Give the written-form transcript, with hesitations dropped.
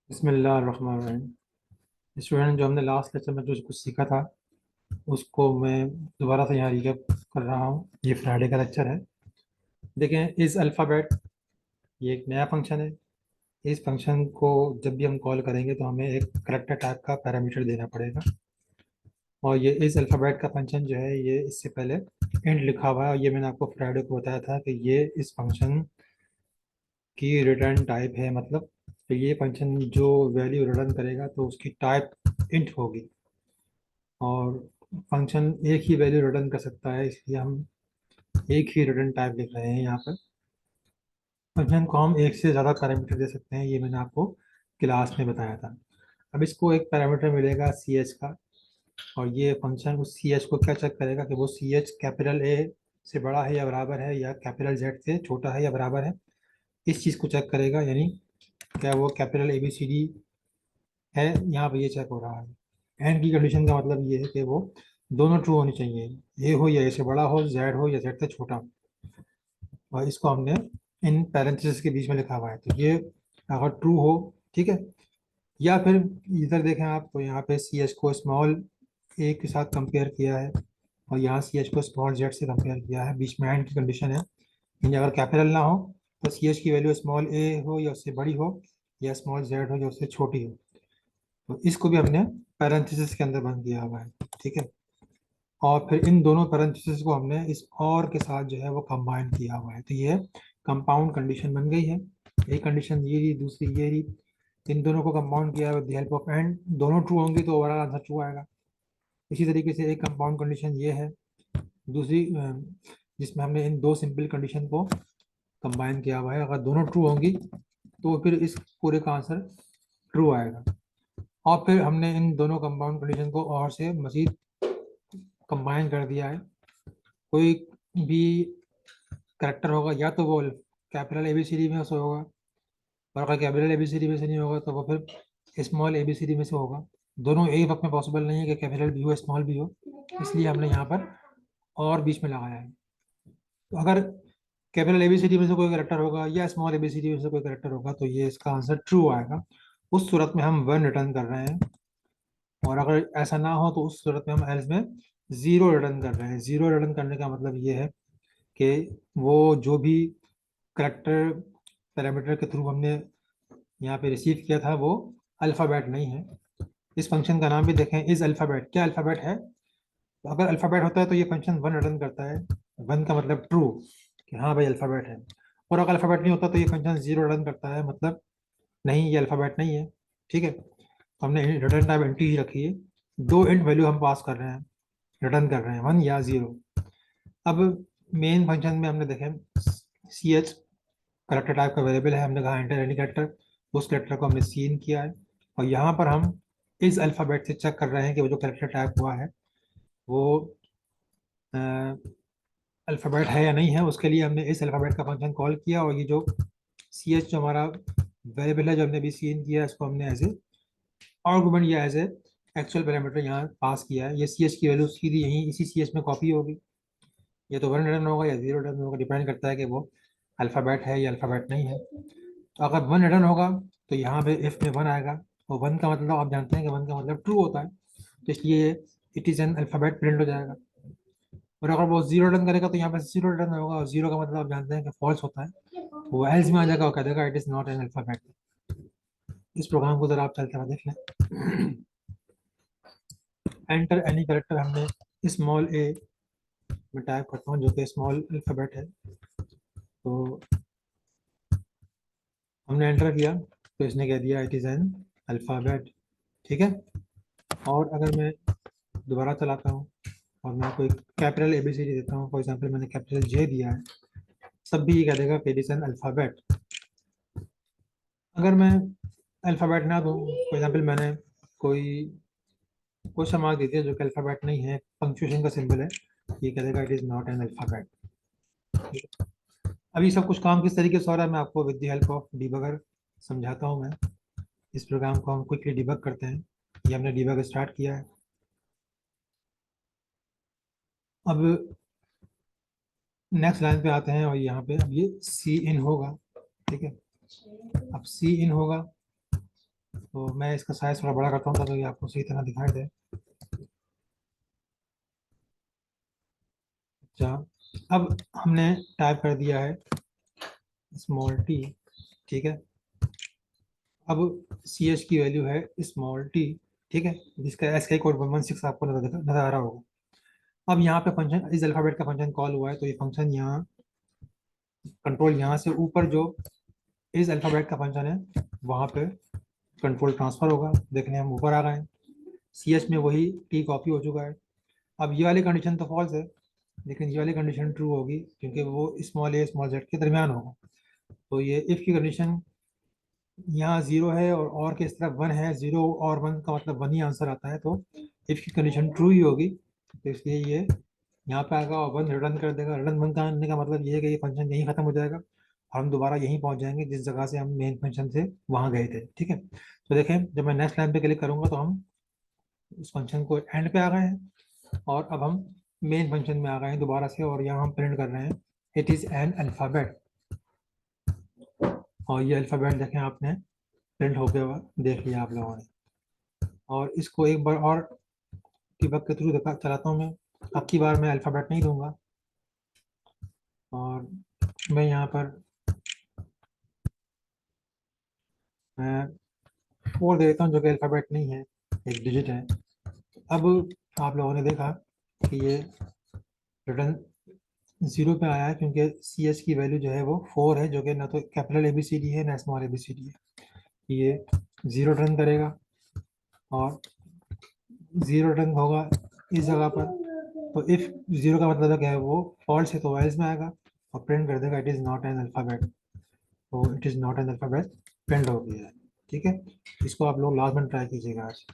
बिस्मिल्लाहिर्रहमानिर्रहीम। स्टूडेंट, जो हमने लास्ट लेक्चर में जो कुछ सीखा था उसको मैं दोबारा से यहाँ रिकैप कर रहा हूँ। ये फ्राइडे का लेक्चर है। देखें, इस अल्फ़ाबेट ये एक नया फंक्शन है। इस फंक्शन को जब भी हम कॉल करेंगे तो हमें एक करेक्टर टाइप का पैरामीटर देना पड़ेगा। और ये इस अल्फ़ाबेट का फंक्शन जो है ये इससे पहले इंट लिखा हुआ है, और ये मैंने आपको फ्राइडे को बताया था कि ये इस फंक्शन की रिटर्न टाइप है। मतलब तो ये फंक्शन जो वैल्यू रिटर्न करेगा तो उसकी टाइप इंट होगी, और फंक्शन एक ही वैल्यू रिटर्न कर सकता है, इसलिए हम एक ही रिटर्न टाइप लिख रहे हैं यहाँ पर। फंक्शन को हम एक से ज़्यादा पैरामीटर दे सकते हैं, ये मैंने आपको क्लास में बताया था। अब इसको एक पैरामीटर मिलेगा सी एच का, और ये फंक्शन उस सी एच को क्या चेक करेगा कि वो सी एच कैपिटल ए से बड़ा है या बराबर है, या कैपिटल जेड से छोटा है या बराबर है। इस चीज़ को चेक करेगा, यानी क्या वो capital A B C D है, यहाँ पर ये चेक हो रहा है। एंड की कंडीशन का मतलब ये है कि वो दोनों ट्रू होनी चाहिए, ए हो या ए से बड़ा हो, जेड हो या जेड से छोटा हो। और इसको हमने इन पैरेंथेसिस के बीच में लिखा हुआ है, तो ये अगर ट्रू हो, ठीक है। या फिर इधर देखें आप, तो यहाँ पे सी एच को स्मॉल ए के साथ कंपेयर किया है, और यहाँ सी एच को स्मॉल जेड से कंपेयर किया है। बीच में एंड की कंडीशन है, यानी अगर कैपिटल ना हो तो सी एच की वैल्यू स्मॉल ए हो या उससे बड़ी हो, या स्मॉल जेड हो या उससे छोटी हो। तो इसको भी हमने पैरेंथेसिस के अंदर बंद किया हुआ है, ठीक है। और फिर इन दोनों पैरेंथेसिस को हमने इस और के साथ जो है वो कंबाइन किया हुआ है, तो ये कंपाउंड कंडीशन बन गई है। एक कंडीशन ये रही, दूसरी ये रही। इन दोनों को कंपाउंड किया with the help of and, दोनों ट्रू होंगी तो ओवरऑल आंसर ट्रू आएगा। इसी तरीके से एक कंपाउंड कंडीशन ये है, दूसरी जिसमें हमने इन दो सिंपल कंडीशन को कंबाइन किया हुआ है। अगर दोनों ट्रू होंगी तो फिर इस पूरे का आंसर ट्रू आएगा। और फिर हमने इन दोनों कंपाउंड कंडीशन को और से मजीद कंबाइन कर दिया है। कोई भी करेक्टर होगा या तो वो कैपिटल एबीसीडी में से होगा, और अगर कैपिटल एबीसीडी में से नहीं होगा तो वो फिर स्मॉल एबीसीडी में से होगा। दोनों एक वक्त में पॉसिबल नहीं है कि कैपिटल भी हो स्मॉल भी हो, इसलिए हमने यहाँ पर और बीच में लगाया है। तो अगर कैपिटल एबीसीडी में से कोई करेक्टर होगा या स्मॉल एबीसीडी में से कोई करेक्टर होगा तो ये इसका आंसर ट्रू आएगा। उस सूरत में हम वन रिटर्न कर रहे हैं, और अगर ऐसा ना हो तो उस सूरत में हम एल्स में जीरो रिटर्न कर रहे हैं। जीरो रिटर्न करने का मतलब ये है कि वो जो भी करेक्टर पैरामीटर के थ्रू हमने यहाँ पे रिसीव किया था वो अल्फ़ाबेट नहीं है। इस फंक्शन का नाम भी देखें, इज अल्फ़ाबेट। क्या अल्फ़ाबेट है? तो अगर अल्फ़ाबेट होता है तो ये फंक्शन वन रिटर्न करता है। वन का मतलब ट्रू, कि हाँ भाई अल्फ़ाबेट है। और अगर अल्फ़ाबेट नहीं होता तो ये फंक्शन जीरो रिटर्न करता है, मतलब नहीं, ये अल्फ़ाबेट नहीं है, ठीक है। तो हमने रिटर्न टाइप एंटी ही रखी है। दो इंट वैल्यू हम पास कर रहे हैं, रिटर्न कर रहे हैं, वन या जीरो। अब मेन फंक्शन में हमने देखें सी एच करेक्टर टाइप का वेरिएबल है, हमने कहा एंटर एनी करेक्टर। उस करेक्टर को हमने सी इन किया है, और यहाँ पर हम इस अल्फ़ाबेट से चेक कर रहे हैं कि वो जो करेक्टर टाइप हुआ है वो अल्फ़ाबेट है या नहीं है। उसके लिए हमने इस अल्फ़ाबेट का फंक्शन कॉल किया, और ये जो सी एच जो हमारा वेरिएबल है जो हमने अभी सी इन किया है, इसको हमने एज ए आर्गुमेंट या एज ए एक्चुअल पैरामीटर यहाँ पास किया है। ये सी एच की वैल्यू सीधी यहीं इसी सी एच में कॉपी होगी। ये तो वन रिटर्न होगा या जीरो रिटर्न होगा, डिपेंड करता है कि वो अल्फ़ाबेट है या अल्फ़ाबेट नहीं है। तो अगर वन रिटर्न होगा तो यहाँ पे इफ में वन आएगा, और वन का मतलब आप जानते हैं कि वन का मतलब ट्रू होता है, तो इसलिए it is an alphabet print हो जाएगा। और अगर वो जीरो रिटर्न करेगा तो यहाँ पे जीरो रिटर्न होगा, और जीरो का मतलब आप जानते हैं कि फॉल्स होता है, तो वो एल्स में आ जाएगा और कह देगा it is not an alphabet. इस प्रोग्राम को जरा आप चलते हुए देख लें। एंटर एनी करेक्टर हमने स्मॉल ए में टाइप करता हूँ जो कि स्मॉल अल्फ़ाबेट है। तो हमने एंटर किया तो इसने कह दिया इट इज़ एन अल्फ़ाबेट, ठीक है। और अगर मैं दोबारा चलाता हूँ और मैं कोई कैपिटल एबीसीडी देता हूँ, फॉर एग्जांपल मैंने कैपिटल जे दिया है, तब भी ये कह देगा कि इट इज़ एन अल्फ़ाबेट। अगर मैं अल्फ़ाबेट ना दूँ, फॉर एग्जांपल मैंने कोई क्वेश्चन मार्क दे दिया जो कि अल्फ़ाबेट नहीं है, पंक्चुएशन का सिंबल है, ये कह देगा it is not an alphabet. अभी सब कुछ काम किस तरीके से हो रहा है मैं आपको with the help of debugger समझाता हूँ। मैं इस प्रोग्राम को हम क्विकली डिबग करते हैं। ये हमने डिबग स्टार्ट किया है। अब नेक्स्ट लाइन पे आते हैं, और यहाँ पे अब ये सी इन होगा, ठीक है। अब सी इन होगा तो मैं इसका साइज थोड़ा बड़ा करता हूँ ताकि आपको सही तरह दिखाई दे। अच्छा, अब हमने टाइप कर दिया है स्मॉल टी, ठीक है। अब सी एच की वैल्यू है स्मॉल टी, ठीक है, जिसका एस का कोड 116 आपको नजर आ रहा होगा। अब यहाँ पे फंक्शन इस अल्फाबेट का फंक्शन कॉल हुआ है, तो ये फंक्शन यहाँ कंट्रोल यहाँ से ऊपर जो इस अल्फाबेट का फंक्शन है वहाँ पे कंट्रोल ट्रांसफर होगा। देखने हम ऊपर आ गए हैं, सी एच में वही टी कॉपी हो चुका है। अब ये वाली कंडीशन तो फॉल्स है, लेकिन ये वाली कंडीशन ट्रू होगी क्योंकि वो स्मॉल ए स्मॉल जेड के दरमियान होगा। तो ये इफ की कंडीशन यहाँ जीरो है और के इस तरफ वन है, जीरो और वन का मतलब वन ही आंसर आता है, तो इफ की कंडीशन ट्रू ही होगी। तो इसलिए ये यहाँ पे आएगा और वन रिटर्न कर देगा। रिटर्न वन का आने का मतलब ये है कि ये फंक्शन यहीं खत्म हो जाएगा, हम दोबारा यहीं पहुंच जाएंगे जिस जगह से हम मेन फंक्शन से वहां गए थे, ठीक है। तो देखें, जब मैं नेक्स्ट लाइन पे क्लिक करूंगा तो हम उस फंक्शन को एंड पे आ गए हैं और अब हम मेन फंक्शन में आ गए हैं दोबारा से, और यहाँ हम प्रिंट कर रहे हैं इट इज एन अल्फाबेट। और ये अल्फाबेट देखें आपने प्रिंट होके हुआ देख लिया आप लोगों ने। और इसको एक बार और डिबग के थ्रू देखा चलाता हूँ मैं। अब की बार मैं अल्फाबेट नहीं दूंगा और मैं यहाँ पर मैं 4 दे देता हूँ, जो कि अल्फाबेट नहीं है, एक डिजिट है। अब आप लोगों ने देखा कि ये रिटर्न जीरो पे आया है क्योंकि सी एच की वैल्यू जो है वो 4 है, जो कि ना तो capital A B C D है ना small A B C D है। ये जीरो रिटर्न करेगा और जीरो रिटर्न होगा इस जगह पर। तो इफ जीरो का मतलब क्या है, वो फॉल्स है तो एल्स में आएगा और प्रिंट कर देगा it is not an alphabet. तो it is not an alphabet print हो गया है, ठीक है। इसको आप लोग लास्ट में ट्राई कीजिएगा आज।